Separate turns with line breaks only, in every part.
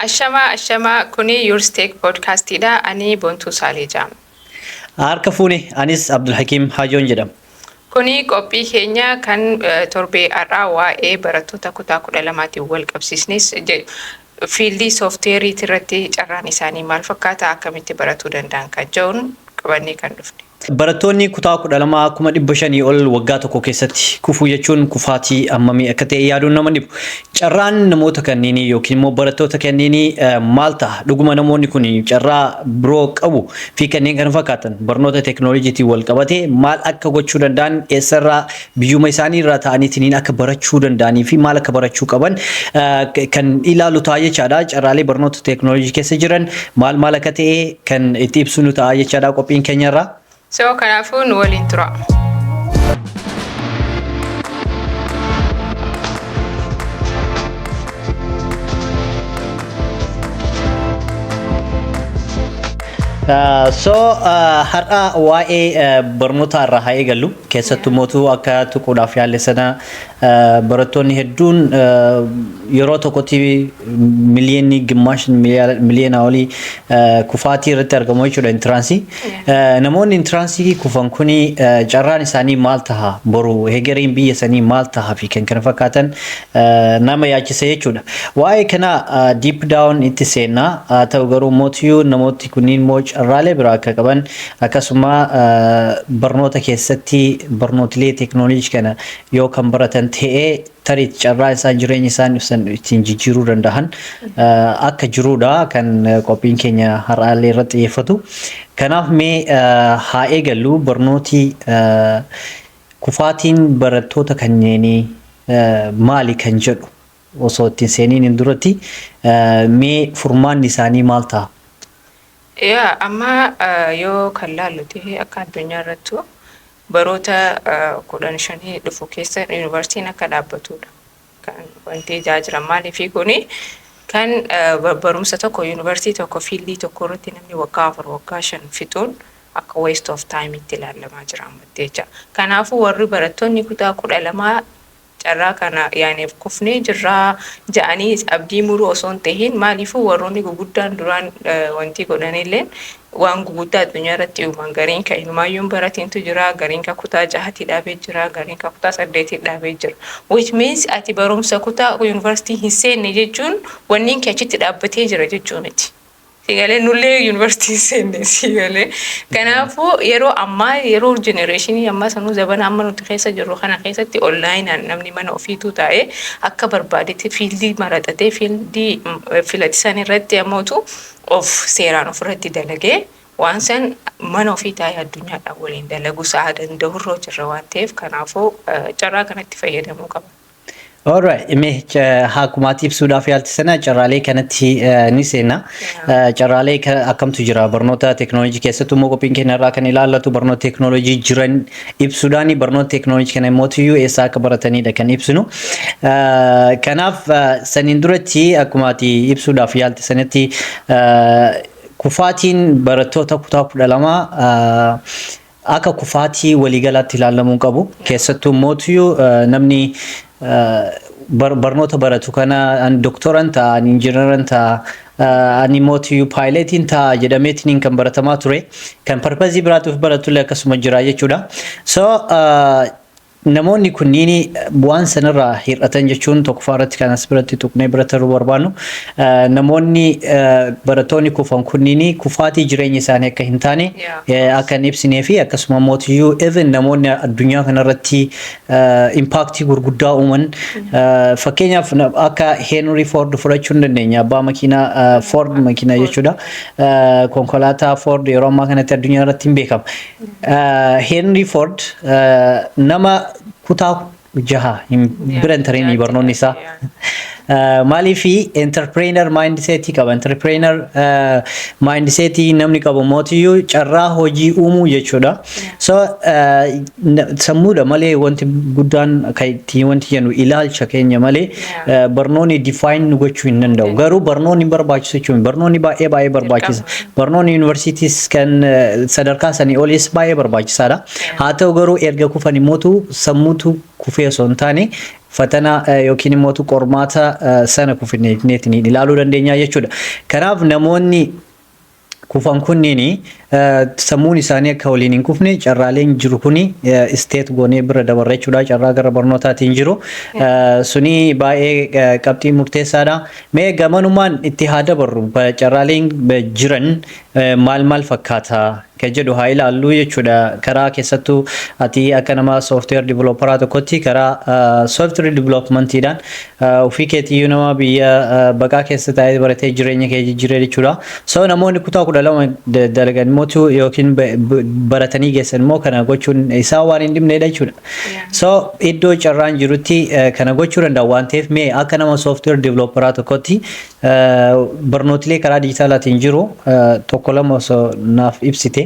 Ashama kuni Your Stake podcastidha. Ani Bontuu Saalee jedhama.
Harka fuune anis Abdul Hakim Hajoon jedhama.
Kuni qophii keenya kan torbee har'aa waa'ee barattoota kutaa 12tiin wal qabsiisnes fiildii soofteerii irratti carraan isaanii maal fakkaata akkamitti baratuu danda'an kan jedhuun qabannee kan dhufne.
Barattoonni kutaa 12 akkuma 500 ol waggaa tokko keessatti kufuu jechuun kufaatii ammamii akka ta'e yaaduun nama dhibu. Carraan namoota kanneenii yookiin immoo barattoota kanneenii maal ta'a? Dhuguma namoonni kun carraa biroo qabu fi kanneen kana fakkaatan barnoota teekinooloojiitiin wal qabatee maal akka gochuu danda'an eessarraa biyyuma isaanii irraa ta'aniitiin akka barachuu danda'anii fi maal akka barachuu qaban kan ilaalu ta'a jechaadha. Carraalee barnoota teekinooloojii keessa jiran maal akka ta'e kan itti ibsu nu ta'a jechaadha qophiin keenyarraa.
So kanaafuu nu waliin tura.
Har'a waa'ee barnoota irraa haa eegallu keessattuu mootuu akka tuquudhaaf yaalle sana barattoonni hedduun yeroo tokkotti miliyoonni gimaash miliyoona olii kufaatii irratti argamu jechuudha intiraansii. Namoonni intiraansii kufan kuni carraan isaanii maal ta'a boru hegeriin biyya isaanii maal ta'a fi kan kana fakkaatan nama yaachisa jechuudha. Waa'ee kana deep down itti seenna ta'u garuu mootiyyuu namooti kunniin moo carraalee biraa akka qaban akkasuma barnoota keessatti barnootilee teekinooloojii kana yoo kan baratan ta'ee tarii carraa isaan jireenya isaan ibsan ittiin jijjiiruu danda'an akka jiruudha kan qophiin keenya har'aallee irratti xiyyeeffatu. Kanaaf mee haa eegallu barnooti kufaatiin barattoota kanneenii maali kan jedhu osoo ittiin seeniin hin duratti mee furmaanni isaanii maal ta'a?
Amma yoo kan laallu ta'e akka addunyaa irrattu baroota 15 dhufu keessa yuunivarsiitiin akka dhaabbatudha. Kan wanti jaajiran maaliif kuni kan barumsa tokko yuunivarsiitii tokko fiildii tokko irratti namni waggaa 4 waggaa 5 fixuun akka waste of time itti ilaalamaa jira ammattee jecha. Kanaafuu warri barattoonni kutaa 12 carraa kana yaaniif kufnee jirraa ja'anii abdii muruu osoo hin tahin maaliifuu warroonni guguddaan duraan wanti godhanilleen waan guguddaa addunyaa irratti uuman gariin kan inumaayyuun baratintu jira gariin kan kutaa 6 dhaabee jira gariin kan kutaa 8 dhaabee jira which means ati barumsa kutaa yuunivarsiitii hin seenne jechuun wanniin kee achitti dhaabbatee jira jechuu miti. Sigalee nullee yuunivarsiitii seenne sigalee kanaafuu yeroo ammaa yeroo jenereeshinii ammaa sanuu zabana amma nuti keessa jirru kana keessatti onlaayinaan namni mana ofiituu taa'ee akka barbaadetti fiildii maraxatee fiildii filatisan irratti ammootu of seeraan ofirratti dalagee waan san mana ofii taa'ee addunyaadhaan waliin dalagu sa'a danda'urroo jirra waan ta'eef kanaafuu carraa kanatti fayyadamuu qaba.
Alright, hakumaati ibsuudhaaf yaalti sana carraalee kanatti ni seenna. Carraalee akkamtu jira barnoota teekinooloojii keessattuu immoo qophiin keenya irraa kan ilaallatu barnoota teekinooloojii jiran ibsuudhaan barnoota teekinooloojii kana immoo eessaa akka baratanidha kan ibsinu. Kanaaf saniin duratti akkumaati ibsuudhaaf yaalti sanatti kufaatiin barattoota kutaa 12 akka kufaatii waliigalaatti ilaalamuu qabu. Keessattuu immoo namni barnoota baratu kana an doktoran ta'a an injiinaran ta'a ani mootiyyuu paayileetiin ta'a jedhameetiin kan baratamaa ture kan parpazii biraatuuf baratullee akkasuma jira jechuudha. So namoonni kunniin waan sanarraa hir'atan jechuun tokkoffaa irratti kan as biratti tuqnee barataruu barbaannu namoonni barattoonni kufan kunniin kufaatii jireenya isaanii akka hin taane akka hin ibsinee fi akkasuma mootiyyuu even namoonni addunyaa kanarratti impaaktii gurguddaa uuman fakkeenyaaf akka Henry Ford fudhachuu hin dandeenya abbaa makiinaa Ford makiinaa jechuudha konkolaataa Ford yeroo ammaa kanatti addunyaa irratti hin beekama. Henry Ford nama kutaa 6 biran tareenii barnoonni isaa maaliif entrepreneur mindset qaba entrepreneur mindset namni qabu mootiyyuu carraa hojii uumuu jechuudha. So sammuudha malee wanti guddaan kan wanti jennu ilaalcha keenya malee barnoonni define nu gochuu hin danda'u. Garuu barnoonni barbaachisu jechuun barnoonni baay'ee barbaachisa. Barnoonni yuunivarsiitiis kan sadarkaa sanii oliis baay'ee barbaachisaadha. Haa ta'u garuu erga kufan immoo sammuutu kufee osoo hin taane fatana yookiin immoo qormaata sana kufneetiin ilaaluu dandeenya jechuudha. Kanaaf namoonni kufan kunniini sammuun isaanii akka waliin hin kufne carraaleen jiru kuni isteet goonee bira dabarra jechuudha. Carraa gara barnootaatiin jiru suni baay'ee qabxii murteessaadha. Mee gamanumaan itti haa dabarru carraaleen jiran maal fakkaata kan jedhu haa ilaallu jechuudha. Karaa keessattuu ati akka nama software developeraa tokkotti karaa software developmentiidhaan ofii keetiyyuu nama biyya baqaa keessa taa'ee baratee jireenya kee jijjiiree jechuudha. So namoonni kutaa 12 dalagan mootu yookiin baratanii geessan immoo kana gochuun isaa waan hin dhibneedha jechuudha. So iddoo carraan jirutti kana gochuu danda'a waan ta'eef mee akka nama software developeraa tokkotti barnootilee karaa dijitaalaatiin jiru tokko lama osoo naaf ibsite.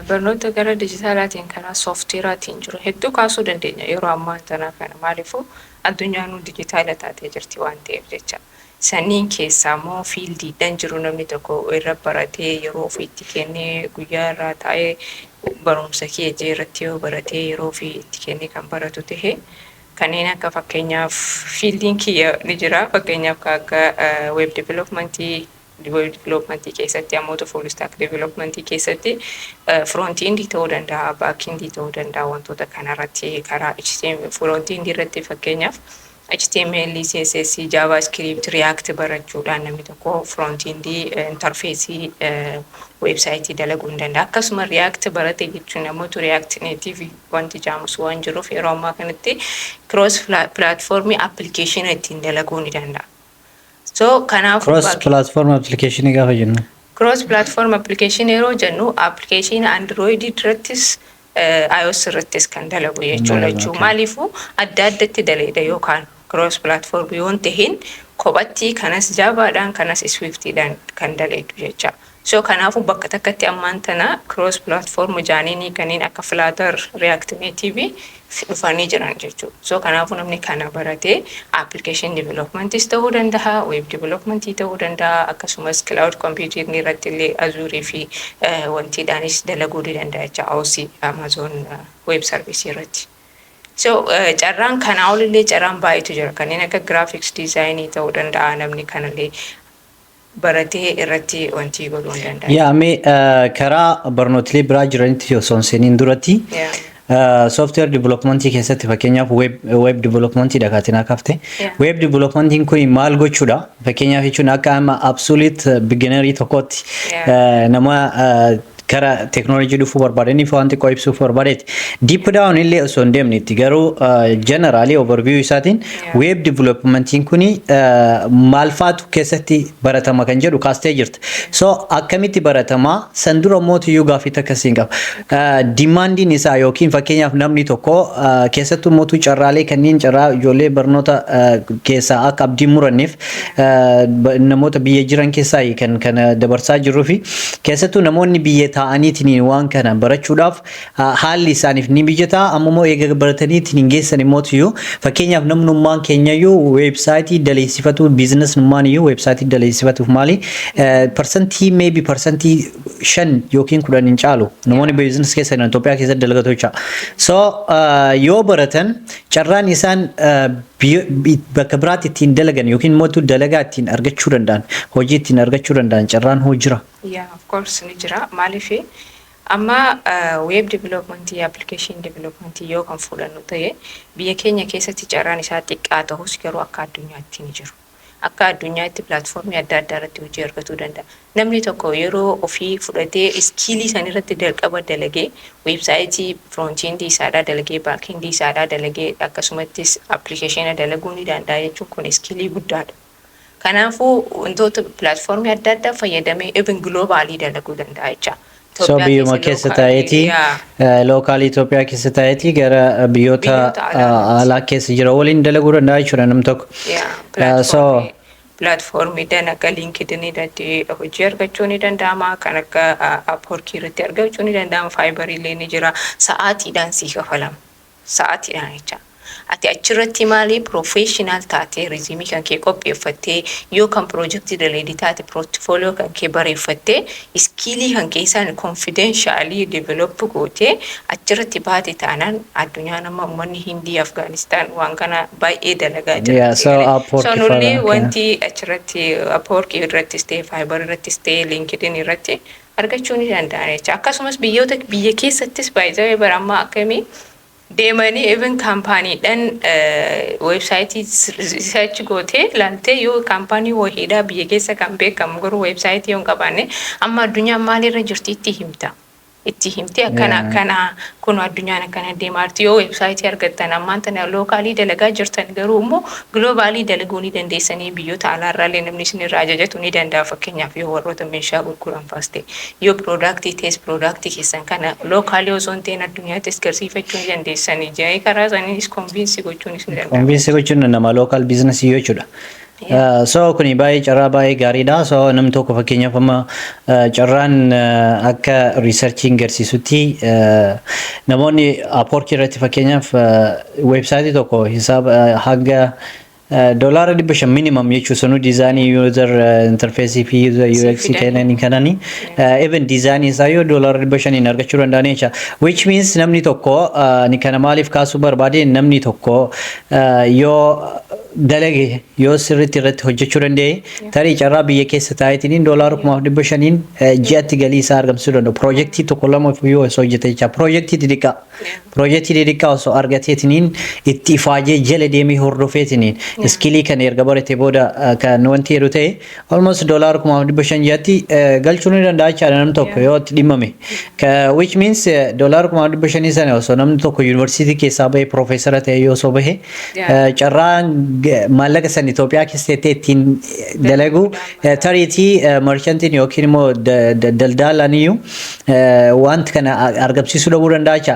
Barnoota gara dijitaalaatiin karaa sooftiiraatiin jiru hedduu kaasuu dandeenya yeroo ammaa tanaa kana maaliifuu addunyaan dijitaala taatee jirti waan ta'eef jecha. Saniin keessaa immoo fiildiidhaan jiru namni tokko irra baratee yeroo ofiitti kennee guyyaa irraa taa'ee barumsa keejee irratti yoo baratee yeroo ofiitti kennee kan baratu ta'e kanneen akka fakkeenyaaf fiildiin kiyya ni jira fakkeenyaaf akka web developmentii keessatti ammoo full stack developmentii keessatti front end ta'uu danda'a back end ta'uu danda'a wantoota kanarratti karaa HTML front end irratti fakkeenyaaf HTML, CSS, JavaScript, React barachuudhaan namni tokko front end interface website dalaguu ni danda'a. Akkasuma React barate jechuun ammoo React native wanti jaamus waan jiruuf yeroo ammaa kanatti cross platform application ittiin dalaguu ni danda'a. So kanaaf
cross platform application gaafa jennu
cross platform application yeroo jennu application Android irrattis iOS irrattis kan dalagu jechuudha. Maaliifuu adda addatti daleeda yookaan cross platform yoon tahin kophatti kanas Javaadhaan kanas Swiftidhaan kan daleedu jecha. So kanaafu bakka takkatti ammaan tana cross platform jaaniinii kanneen akka Flutter, React Native dhufanii jiran jechuudha. So kanaafu namni kana baratee application developmentis ta'uu danda'a, web developmentii ta'uu danda'a, akkasumas cloud computing irratti illee Azure fi wantiidhaanis dalaguu ni danda'a jecha OC Amazon web service irratti. So carraan kana olillee carraan baay'eetu jira kanneen akka graphics design ta'uu danda'a namni kanallee baratee irratti wanti godhuu ni danda'a.
Yaa mee karaa barnootilee biraa jiranitti osoo hin seeniin duratti software developmentii keessatti fakkeenyaaf web developmentii dhagaatinaa kafte web developmentiin kun maal gochuudha fakkeenyaaf jechuun akka amma absolute beginnerii tokkotti nama kara technology dhufuu barbaadanii fi wanti qo'ibsuuf barbaadeeti. Deep down illee osoo hin deemne itti garuu generally overview isaatiin web developmentiin kuni maal faatu keessatti baratama kan jedhu kaastee jirti. So akkamitti baratama san dura mootiyyuu gaaffii akkasiin qaba. Demandiin isaa yookiin fakkeenyaaf namni tokko keessattuu mootuu carraalee kanneen carraa ijoollee barnoota keessaa akka abdii muranneef namoota biyya jiran keessaa kan dabarsaa jirruu fi keessattuu namoonni biyya ta'aniitiin waan kana barachuudhaaf haalli isaaniif ni mijataa ammoo eega barataniitiin geessan immoo fakkeenyaaf namnummaan keenyayyuu weebsaayitii daleessifatu biizinasnummaan iyyuu weebsaayitii daleessifatuuf maali persentii maybe persentii 5 yookiin 10 hin caalu namoonni biizinas keessa jiran Itoophiyaa keessatti dalagatu jecha. So yoo baratan carraan isaan bakka biraatti ittiin dalagan yookiin mootuu dalagaa ittiin argachuu danda'an hojii ittiin argachuu danda'an carraan hoo jira.
Yeah, of course ni jira. Maaliif amma web development application development yoo kan fudhannu ta'e biyya keenya keessatti carraan isaa xiqqaa ta'us garuu akka addunyaatti ni jiru. Akka addunyaatti platformii adda addaa irratti hojii argachuu danda'a. Namni tokko yeroo ofii fudhatee iskiilii san irratti jalqaba dalagee websaayitii front-end isaadhaa dalagee back-end isaadhaa dalagee akkasumattis application dalaguu ni danda'a jechuun kun iskiilii guddaadha. Kanaafuu wantoota platformii adda addaa fayyadamee even globaalii dalaguu danda'a jecha.
So biyyuma keessa ta'eeti lookaalii Itoophiyaa keessa ta'eeti gara biyyoota alaa keessa jira waliin dalaguu danda'a jechuudha namni tokko. So
platformii dan akka LinkedIn irratti hojii argachuu ni danda'ama kan akka Upwork irratti argachuu ni danda'ama Fiverr illee ni jira sa'aatiidhaan sii kafalama sa'aatiidhaan jecha. ati achirratti maali professional taate resume kan kee qopheeffattee yoo kan project daleedii taate portfolio kan kee bareeffattee skill kan kee isaan confidentially develop gootee achirratti baate taanaan addunyaan amma uummanni Hindii Afghanistan waan kana baay'ee dalagaa jira. So nulli wanti achirratti Upwork irrattis ta'e Fiverr irrattis ta'e LinkedIn irratti argachuu ni danda'an jecha. Akkasumas biyya keessattis baay'ee barammaa akkamii deemanii even kaampaaniidhaan weebsaayitii research gootee laaltee yoo kaampaanii wahiidhaa biyya keessa kan beekamu garuu weebsaayitii yoo hin qabaanne amma addunyaan maalirra jirti itti himta. Itti himtee akkana kun addunyaan akkana deemaarti yoo weebsaayitii argattan ammaan tana lookaalii dalagaa jirtan garuu immoo giloobaalii dalaguu ni dandeessanii biyyoota alaarraallee namni isinirraa ajajatu ni danda'a fakkeenyaaf yoo warroota meeshaa gurguran faaste yoo piroodaaktii keessan kana lookaalii osoo hin ta'in addunyaattis garsiifachuu ni dandeessanii jedhanii karaa isaaniinis konviinsii gochuunis ni danda'a.
Konviinsii gochuun nama lookaal biizinasii jechuudha. So kuni baay'ee carraa baay'ee gaariidha. So namni tokko fakkeenyaaf amma carraan akka riisarchiin garsiisutti namoonni Upwork irratti fakkeenyaaf weebsaayitii tokko hisaaba hanga $500 minimum jechuun sunu dizaayinii user interface fi user UX kanani even dizaayinii isaa yoo $500 argachuu danda'an jecha which means namni tokko ni kana maaliif kaasuu barbaade namni tokko yoo dalage yoo sirriitti irratti hojjechuu danda'e tarii carraa biyya keessa taa'eetiin $500 ji'atti galii isaa argamsiisuu danda'u piroojeektii tokko lama yoo hojjete jecha piroojeektii xixiqqaa osoo argateetiin itti ifaajee jala deemee hordofeetiin iskilii kan erga barate booda kan wanti jedhu ta'e almost $500 ji'atti galchuu ni danda'a jechaadha namni tokko yoo itti dhimmame which means $500 sana osoo namni tokko yuunivarsiitii keessaa bahee piroofeesara ta'e yoo osoo bahe carraan maallaqa san Itoophiyaa keessatti ittiin dalagu tariitii marshantiin yookiin immoo daldalaan iyyuu wanti kana argamsiisuu dhabuu danda'a jecha